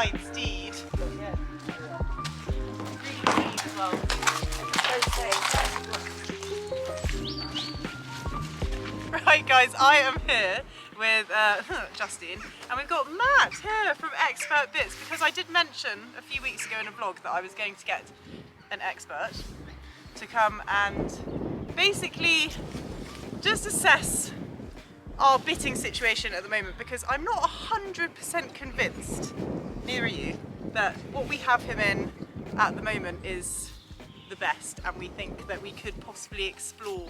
white steed. Yeah. Green steed as well. Right guys, I am here with Justine, and we've got Matt here from Expert Bits, because I did mention a few weeks ago in a vlog that I was going to get an expert to come and basically just assess our bitting situation at the moment, because I'm not 100% convinced, near you, that what we have him in at the moment is the best, and we think that we could possibly explore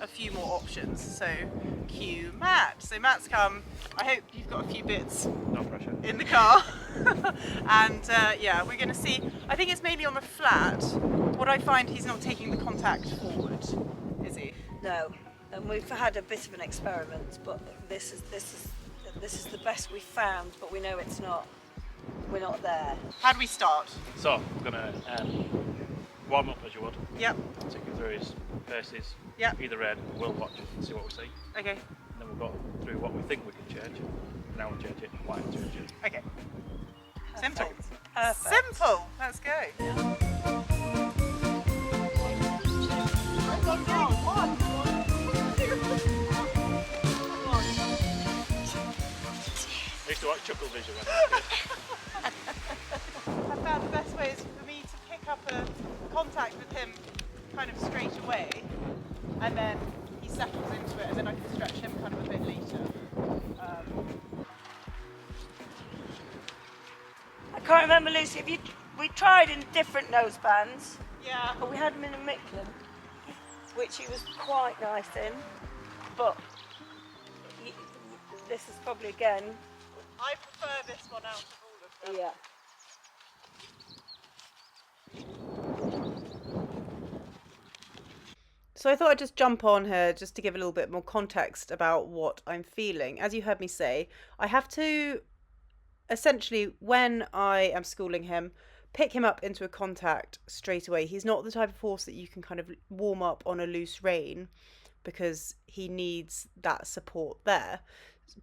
a few more options. So cue Matt. So Matt's come. I hope you've got a few bits No pressure. in the car. And yeah, we're going to see. I think it's mainly on the flat. What I find, he's not taking the contact forward, is he? No, and we've had a bit of an experiment, but this is the best we've found, but we know it's not. We're not there. How do we start? So, we're going to warm up as you would. Yep. Take him through his paces. Yep. Either end, we'll watch it and see what we see. Okay. And then we'll go through what we think we can change. Now we'll change it, why we'll change it. Okay. Simple. Perfect. Simple. Let's go. I used to watch Chuckle Vision when I was a kid. I found the best way is for me to pick up a contact with him kind of straight away, and then he settles into it, and then I can stretch him kind of a bit later. I can't remember, Lucy, we tried in different nosebands, Yeah. but we had him in a Micklin, which he was quite nice in, but this is probably, again, I prefer this one out of all of them. yeah. So I thought I'd just jump on here just to give a little bit more context about what I'm feeling. As you heard me say, I have to essentially, when I am schooling him, pick him up into a contact straight away. He's not the type of horse that you can kind of warm up on a loose rein, because he needs that support there.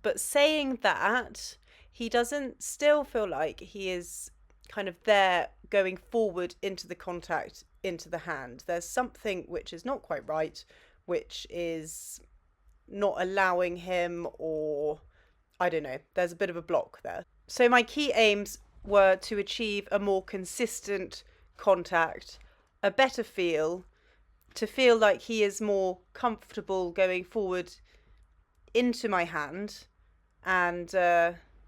But saying that, he doesn't still feel like he is kind of there going forward into the contact, into the hand. There's something which is not quite right, which is not allowing him, or I don't know, there's a bit of a block there. So my key aims were to achieve a more consistent contact, a better feel, to feel like he is more comfortable going forward into my hand, and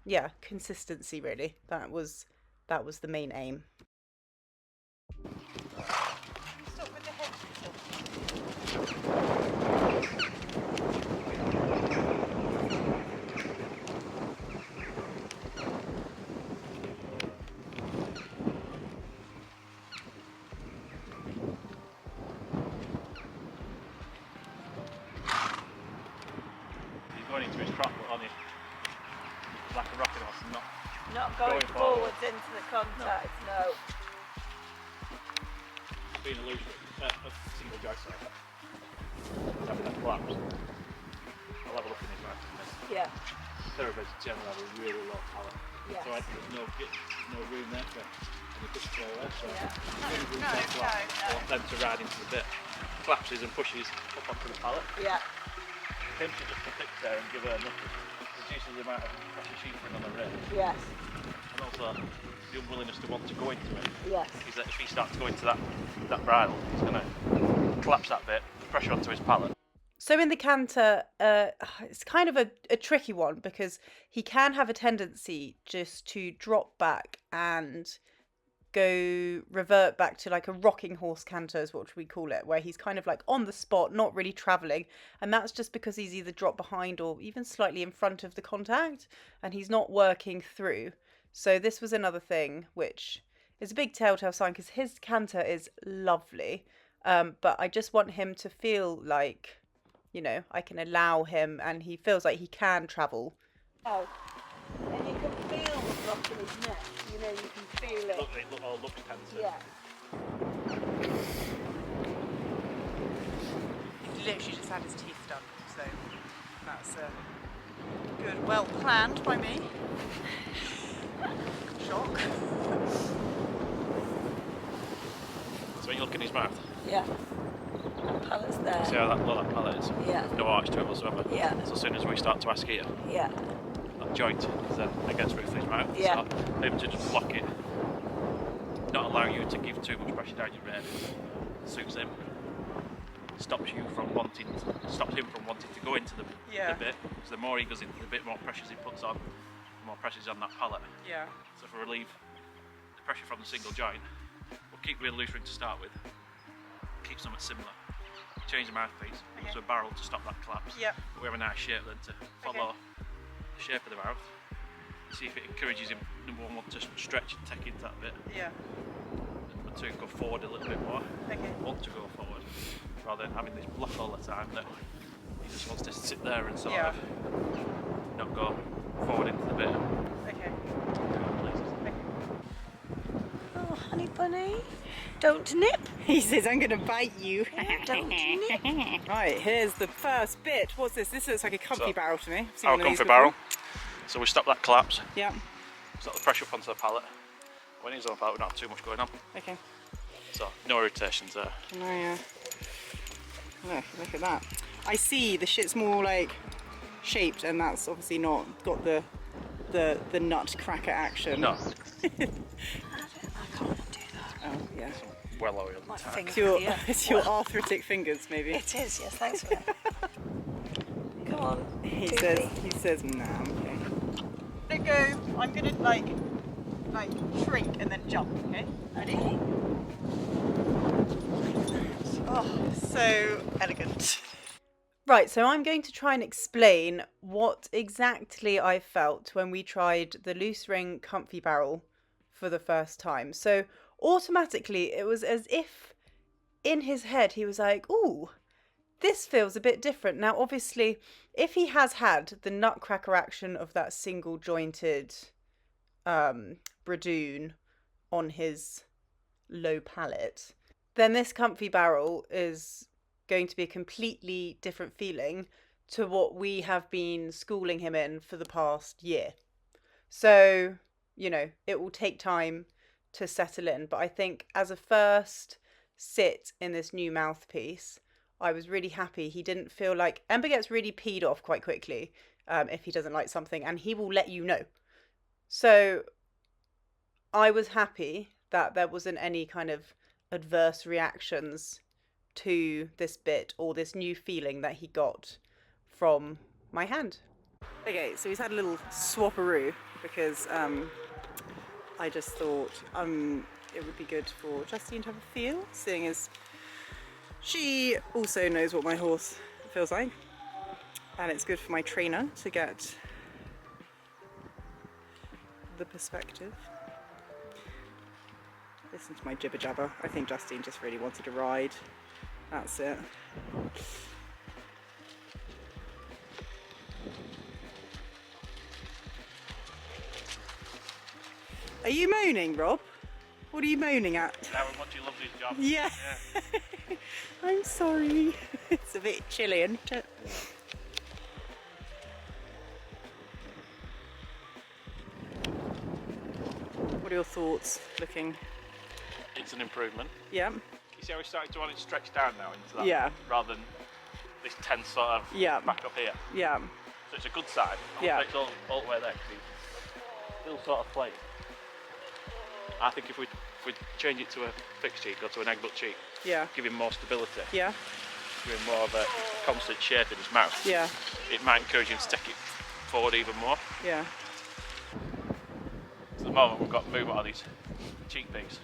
yeah, consistency really. That was the main aim. He's going into his trap, but on it, like a rocking horse, and Not going forwards into the contact, no. being a loose, a single joint side. Having that collapse. I'll have a look in his mouth in a minute. Yeah. Thoroughbreds generally have a really low palate. Yes. So there's no room there for any push to go there. So No. I want them to ride into the bit. Collapses and pushes up onto the pallet. Yeah. Pinch it just to fix there and give her enough. Reduces the amount of pressure she's putting on the rear. Yes. And also the unwillingness to want to go into it. Yes. Is that if he starts to go into that bridle, he's going to collapse that bit, pressure onto his pallet. So in the canter, it's kind of a tricky one, because he can have a tendency just to drop back and revert back to like a rocking horse canter is what we call it, where he's kind of like on the spot, not really travelling, and that's just because he's either dropped behind or even slightly in front of the contact, and he's not working through. So this was another thing which is a big telltale sign, because his canter is lovely, but I just want him to feel like, you know, I can allow him, and he feels like he can travel. Oh, and you can feel the block in his neck. You know, you can feel it. It all looks cancer. Yeah. He literally just had his teeth done, so that's good. Well planned by me. Shock. So when you look in his mouth, Yeah. Pallet's there. see how that, well, that palate is? Yeah. No arch to it whatsoever. Yeah. So as soon as we start to ask here, Yeah. that joint is then against the roof of his mouth. Yeah. So able to just block it, not allow you to give too much pressure down your ribs. Suits him. Stops him from wanting to go into the bit. So the more he goes into the bit, more pressures he puts on, the more pressure is on that palate. Yeah. So if we relieve the pressure from the single joint, we'll keep real loose ring to start with. Keep something similar. Change the mouthpiece to a barrel to stop that collapse. Yep. We have a nice shape then to follow the shape of the mouth. See if it encourages him, number one, to stretch and take into that bit. Yeah. And number two, go forward a little bit more. Okay. Want to go forward, rather than having this block all the time that he just wants to sit there and sort of not go forward into the bit. Okay. Oh, honey bunny. Don't nip. He says, I'm going to bite you. Don't nip. Right, here's the first bit. What's this? This looks like a comfy barrel to me. I've seen Our one of these comfy before. barrel. So we stop that collapse, Yeah. stop the pressure up onto the palate. When he's on the palate, we don't have too much going on. Okay. So no irritations there. Oh, yeah. Look at that. I see the shit's more like shaped, and that's obviously not got the nutcracker action. No. I can't do that. Oh, yeah. Well oiled My and tight. finger. It's your arthritic fingers, maybe. It is, yes, thanks for that. Come on. He Doofy. says, nah, okay. Let go. I'm gonna like shrink and then jump, okay? Ready? Oh, so elegant. Right, so I'm going to try and explain what exactly I felt when we tried the loose ring comfy barrel for the first time. So automatically it was as if in his head he was like, ooh, this feels a bit different. Now, obviously, if he has had the nutcracker action of that single jointed bradoon on his low palate, then this comfy barrel is going to be a completely different feeling to what we have been schooling him in for the past year. So, you know, it will take time to settle in. But I think as a first sit in this new mouthpiece, I was really happy. He didn't feel like... Ember gets really peed off quite quickly if he doesn't like something, and he will let you know. So I was happy that there wasn't any kind of adverse reactions to this bit or this new feeling that he got from my hand. Okay, so he's had a little swapperoo because I just thought it would be good for Justine to have a feel, seeing as she also knows what my horse feels like, and it's good for my trainer to get the perspective. Listen to my jibber jabber. I think Justine just really wanted to ride. That's it. Are you moaning, Rob? What are you moaning at? How much he loves his job. Yeah. I'm sorry. It's a bit chilly, isn't it? What are your thoughts looking? It's an improvement. Yeah. You see how he's starting to want it to stretch down now into that? Yeah. Rather than this tense sort of back up here. Yeah. So it's a good sign. Yeah. It's all the way there. 'Cause he's still sort of playing. I think if we change it to a fixed cheek or to an eggbutt cheek, Yeah. give him more stability, Yeah. give him more of a constant shape in his mouth, Yeah. it might encourage him to take it forward even more. Yeah. So at the moment we've got movement on his cheek piece.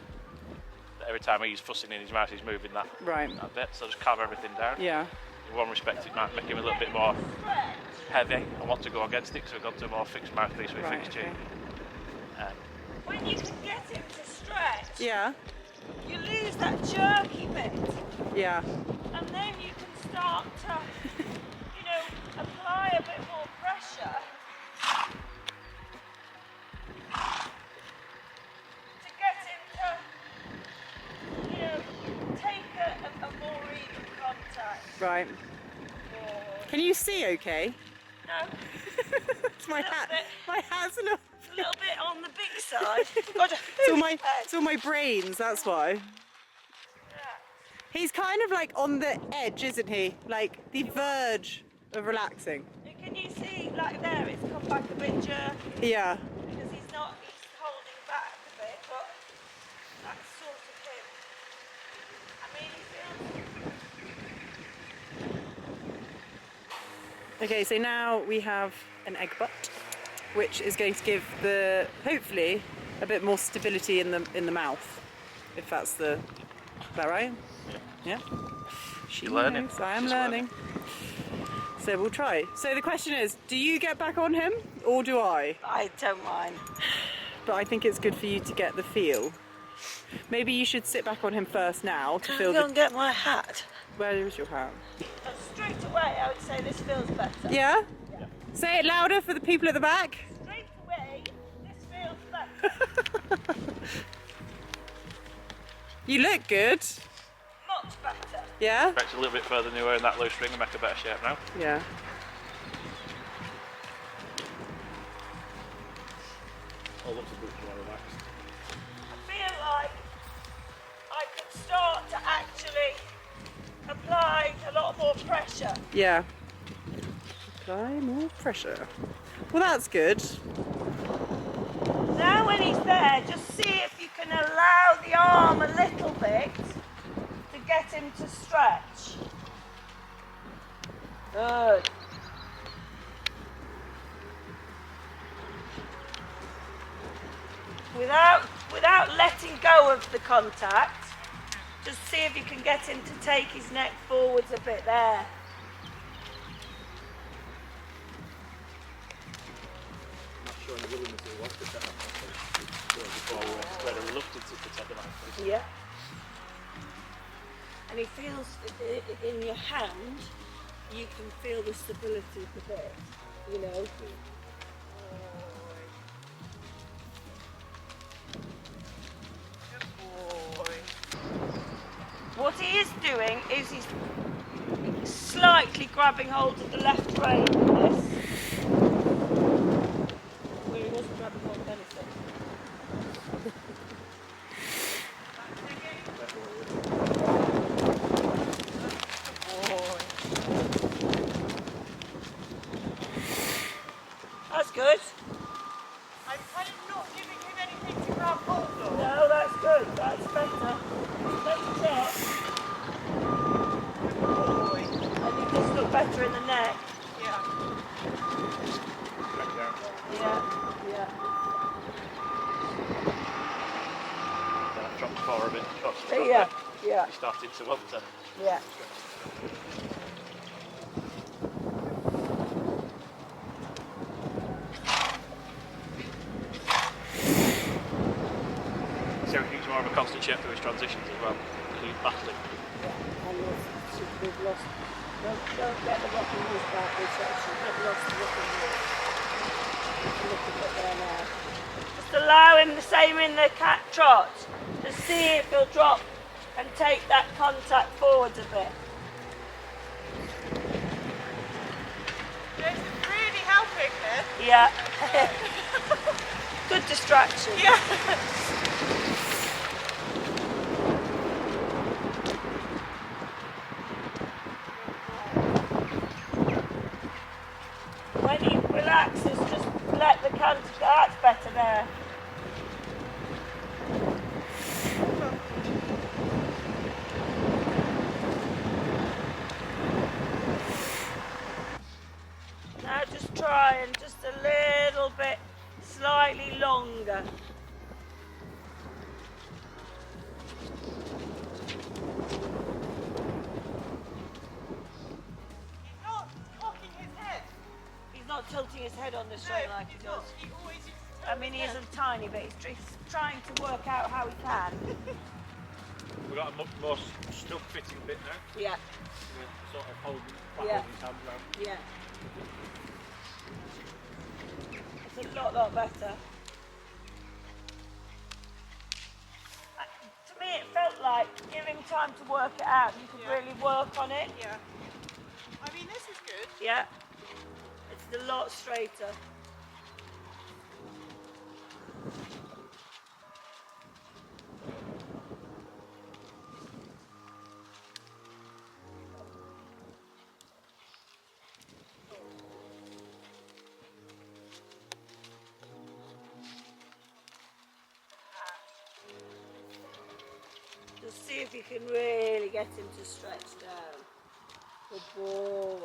Every time he's fussing in his mouth, he's moving that bit. So just calm everything down. Yeah. In one respect, it might make him a little bit more heavy and want to go against it, so we've gone to a more fixed mouthpiece with a fixed cheek. When you can get him to stretch, Yeah. you lose that jerky bit, Yeah. and then you can start to, apply a bit more pressure to get him to, take a more even contact. Right. Can you see okay? No. It's my hat. bit. My hat's a little. A little bit on the big side. God, It's all my brains. That's why. He's kind of like on the edge, isn't he? Like the verge of relaxing. Can you see, like there, it's come back a bit jerky. Yeah. Because he's holding back a bit, but that's sort of him. I mean, he feels... Okay, so now we have an eggbutt, which is going to give hopefully a bit more stability in the mouth, if that's is that right? Yeah. You're learning. I am learning. So we'll try. So the question is, do you get back on him or do I? I don't mind. But I think it's good for you to get the feel. Maybe you should sit back on him first now to feel Go and get my hat. Where is your hat? Straight away, I would say this feels better. Yeah? Say it louder for the people at the back. Straight away, this feels better. You look good. Much better. Yeah? Perhaps a little bit further than you were in that low string and make a better shape now. Yeah. Oh, looks a bit more relaxed. I feel like I could start to actually apply a lot more pressure. Yeah. Apply more pressure. Well, that's good. Now when he's there, just see if you can allow the arm a little bit to get him to stretch. Good. Without letting go of the contact, just see if you can get him to take his neck forwards a bit there. Not showing the willingness he wants to set up. Before we went spread a reluctance to protect the mouth. Yeah. And he feels in your hand, you can feel the stability of the bit, you know. What he is doing is he's slightly grabbing hold of the left rein with this, where he wasn't grabbing hold of anything. That's good. I'm kind of not giving him anything to grab hold of. No, that's good. That's better. Let's check. And you just look better in the neck. Yeah. Back down. Yeah. That dropped forward a bit. Yeah. He started to want to. Yeah. So everything's more of a constant shape through his transitions as well, because he's battling. And we've lost. Don't get the rocking horse back. We've lost the rocking horse. Look at it there now. Just allow him the same in the cat trot. Just see if he'll drop and take that contact forwards a bit. This is really helping here. Yeah. Good distraction. Yeah. When he relaxes, just let the contact. That's better there. Now just try and just a little bit, slightly longer. He's not cocking his head. He's not tilting his head on the string like he he's does. not. He always used to I mean, he is a tiny bit. He's trying to work out how he can. We've got a much more snug fitting bit now. Yeah, We're sort of holding Yeah. his hand around. yeah. It's a lot better. To me, it felt like giving time to work it out. You could Yeah. really work on it. Yeah. I mean, this is good. Yeah. It's a lot straighter. Just see if you can really get him to stretch down. Good ball.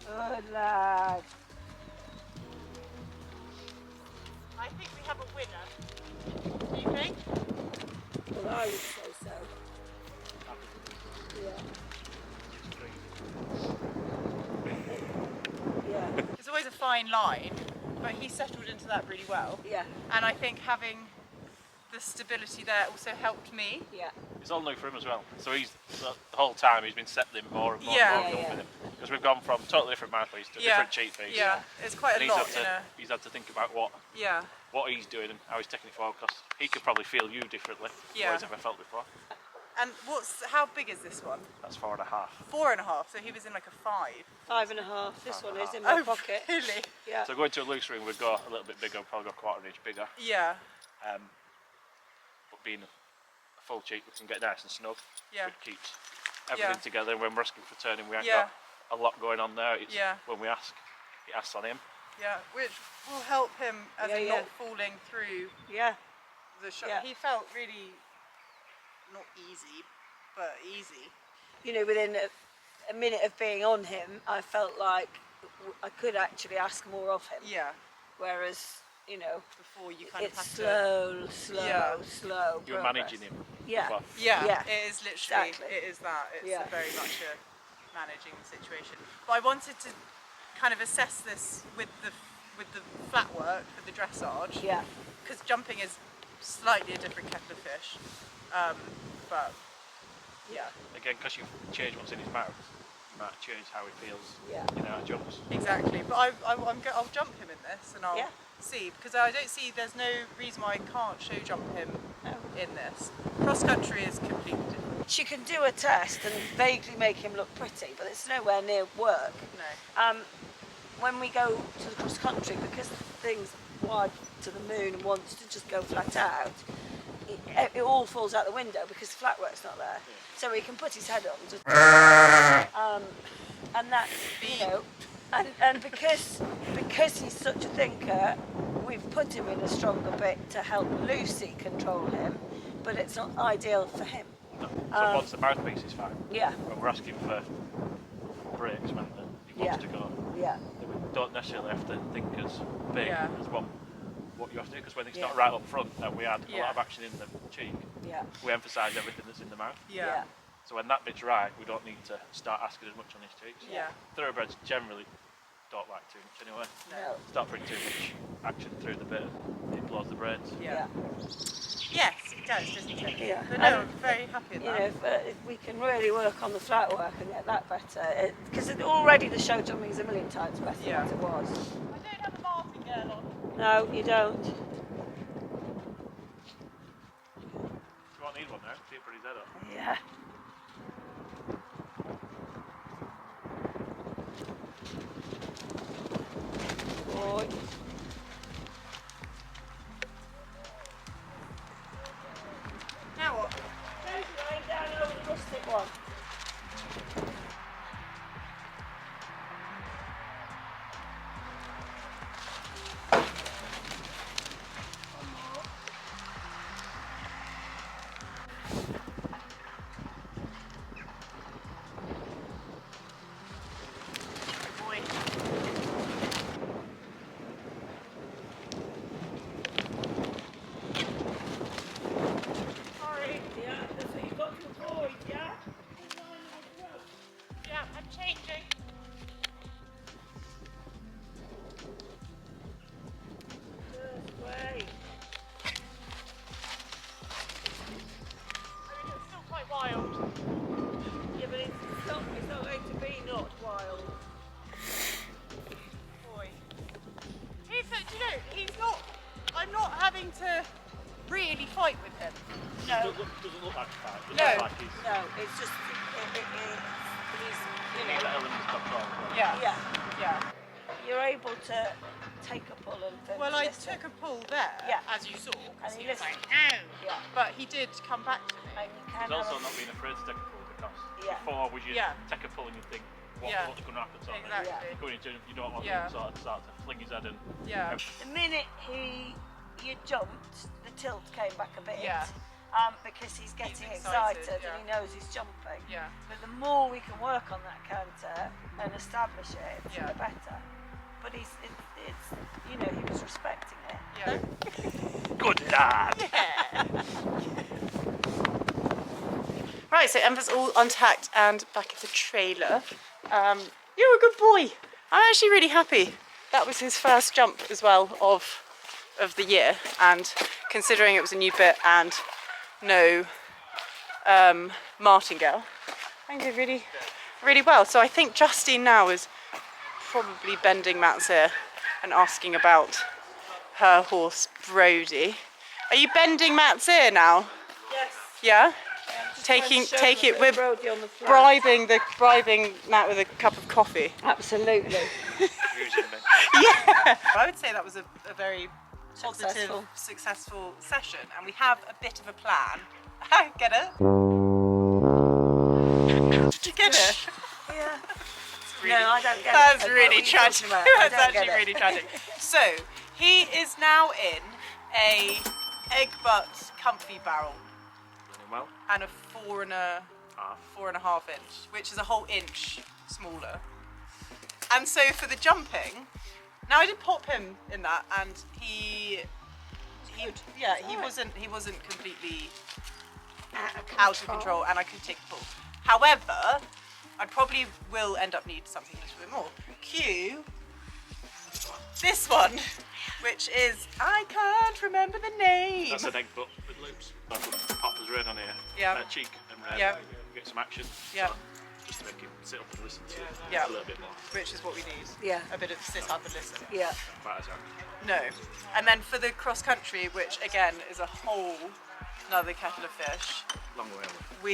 Good lad. I think we have a winner. Do you think? Well, I would say so. Yeah. Yeah. It's always a fine line, but he settled into that really well. Yeah. And I think having the stability there also helped me. Yeah. It's all new for him as well. So he's the whole time he's been settling more and more Yeah. and more with him. Because we've gone from totally different mouthpiece to different cheek piece. Yeah, it's quite And a he's lot. he's had to think about what he's doing and how he's taking it forward, because he could probably feel you differently than what he's ever felt before. And how big is this one? That's 4.5. 4.5, so he was in like a 5. 5.5. This one is in my pocket. Really? Yeah. So going to a loose ring would go a little bit bigger, probably go a quarter inch bigger. Yeah. But being a full cheek, we can get nice and snug. Yeah. It keeps everything together. When we're asking for turning, we ain't Yeah. got a lot going on there. It's when we ask, it asks on him. Yeah, which will help him as in not falling through the shot. Yeah. He felt really not easy, but easy. You know, within a minute of being on him, I felt like I could actually ask more of him. Yeah. Whereas, you know, Before you kind of it's have slow. You're progress. managing him. Yeah. Well, Yeah, it is literally, Exactly. it is that. It's Yeah. very much a managing the situation. But I wanted to kind of assess this with the flat work for the dressage. Yeah. Because jumping is slightly a different kettle of fish. But yeah. Again, because you've changed what's in his mouth, you might change how he feels in our jumps. Exactly. But I'll jump him in this and I'll see, because I don't see, there's no reason why I can't show jump him in this. Cross country is completely different. She can do a test and vaguely make him look pretty, but it's nowhere near work. No. When we go to the cross country, because the thing's wide to the moon and wants to just go flat out, it all falls out the window because the flat work's not there. So he can put his head on, just, and that's, you know, and because he's such a thinker, we've put him in a stronger bit to help Lucy control him, but it's not ideal for him. No. So once the mouthpiece is fine, Yeah. when we're asking for breaks when he wants to go, Yeah. we don't necessarily have to think as big as what you have to do, because when it's Yeah. not right up front, then we add a Yeah. lot of action in the cheek. Yeah. We emphasise everything that's in the mouth. Yeah. So when that bit's right, we don't need to start asking as much on his cheeks. Yeah. Thoroughbreds generally don't like too much anyway. No. Start putting too much action through the bit, it blows the brains. Yeah. Yes, it does, doesn't it? Yeah. But no, I'm very happy with You that. know, if we can really work on the flat work and get that better, because already the show jumping is a million times better than it was. I don't have a marking girl on. No, you don't. You won't need one now, see him put his head up. Yeah. Boy. Now what? There's lying down over the rustic one. really fight with him. No, Doesn't look like a fight. It No. looks like he's no, it's just he's, you the know, elements of control. Yeah. yeah, you're able to take a pull and then Well, I listen. took a pull there, Yeah. as you saw, because And he he was like, listened. no. Yeah, But he did come back to me. and you can He's have also a, not being afraid to take a pull because Yeah. before would you Yeah. take a pull and you think Yeah. what's going to happen sort of thing. Exactly. Going into you don't want Yeah. to start to fling his head and Yeah. the minute you jumped, the tilt came back a bit. Yeah. Because he's getting excited, excited yeah. and he knows he's jumping. Yeah. But the more we can work on that counter and establish it, Yeah. the better. But it's you know, he was respecting it. Yeah. good lad. Right, so Ember's all untacked and back in the trailer. You're a good boy. I'm actually really happy. That was his first jump as well of the year, and considering it was a new bit and no martingale, I think he did really, really well. So I think Justine now is probably bending Matt's ear and asking about her horse Brody. Are you bending Matt's ear now? Yes. Yeah? Take it with bribing Matt with a cup of coffee. Absolutely. Using me. Yeah. I would say that was a very positive, Successful. successful session, and we have a bit of a plan. Get it? Did you get it? Yeah. Really, No, I don't get that's it. really What are you tragic. talking about? I That's don't get actually it. really tragic. So he is now in a eggbutt comfy barrel Running well. and a 4.5 inch, which is a whole inch smaller. And so for the jumping, now I did pop him in that, and he wasn't completely out of control, and I could take a pull. However, I probably will end up needing something a little bit more. Cue this one, which is, I can't remember the name. That's an egg butt with loops. I've got Papa's red on here. Yeah. Cheek and red. Yeah. Get some action. Yeah. So just to make him sit up and listen to it Yeah. a little bit more. Which is what we need. Yeah. A bit of sit up and listen. Yeah. Quite as hard. No. And then for the cross country, which again is a whole another kettle of fish, Long way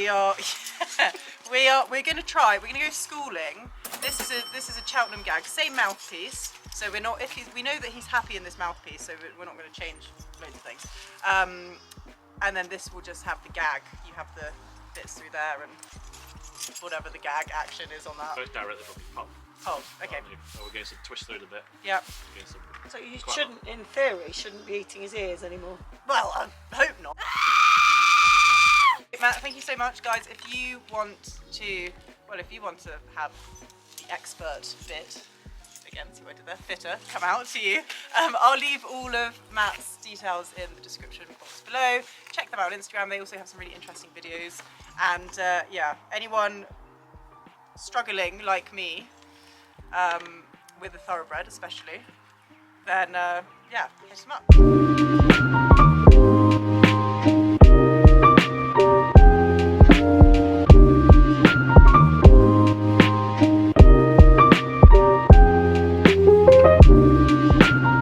away. we're gonna try. We're gonna go schooling. This is a Cheltenham gag, same mouthpiece. So we're not, we know that he's happy in this mouthpiece, so we're not going to change loads of things. And then this will just have the gag. You have the bits through there and whatever the gag action is on that. So it's directly from the pop. Oh, okay. So we're getting some twist through the bit. Yep. Getting some So you quite shouldn't, in theory, shouldn't be eating his ears anymore. Well, I hope not. Matt, thank you so much, guys. If you want to have the expert bit, again, see what I did there, fitter, come out to you, I'll leave all of Matt's details in the description box below. Check them out on Instagram. They also have some really interesting videos. And yeah, anyone struggling like me with a thoroughbred especially, then yeah, hit them up.